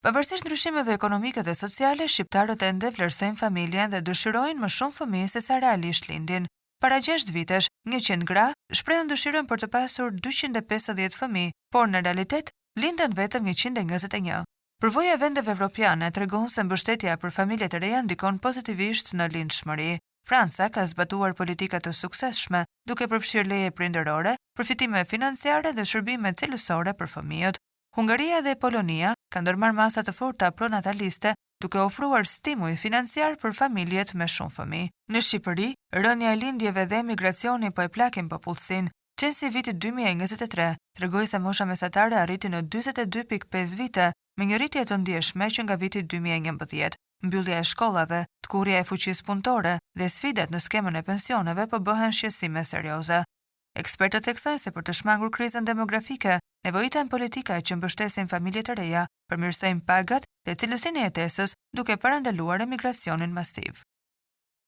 Pavarësisht ndryshimeve ekonomike dhe sociale, shqiptarët ende vlerësojnë familjen dhe dëshirojnë më shumë fëmijë se sa realisht lindin. Para 6 vitesh, 100 gra shprehën dëshirën për të pasur 250 fëmijë, por në realitet lindën vetëm 121. Përvoja e vendeve evropiane tregon se mbështetja për familjet e reja ndikon pozitivisht në lindshmëri. Franca ka zbatuar politika të suksesshme, duke përfshirë leje prindërore, përfitime financiare dhe shërbime cilësore për fëmijët. Hungaria dhe Polonia kanë ndërmarrë masa të forta pronataliste, duke ofruar stimuj financiar për familjet me shumë fëmijë. Në Shqipëri, rënja e lindjeve dhe emigracioni po e plakin popullsinë. Censi i vitit 2023 tregoi se mosha mesatare arriti në 42.5 vite, me një rritje të ndjeshme që nga viti 2011. Mbyllja e shkollave, tkurrja e fuqisë punëtore dhe sfidat në skemën e pensioneve po bëhen shqetësime serioze. Ekspertët theksojnë se për të shmangur krizën demografike, nevojiten politika që mbështesin familjet e reja, përmirësojnë pagat dhe cilësinë e jetesës, duke parandaluar emigracionin masiv.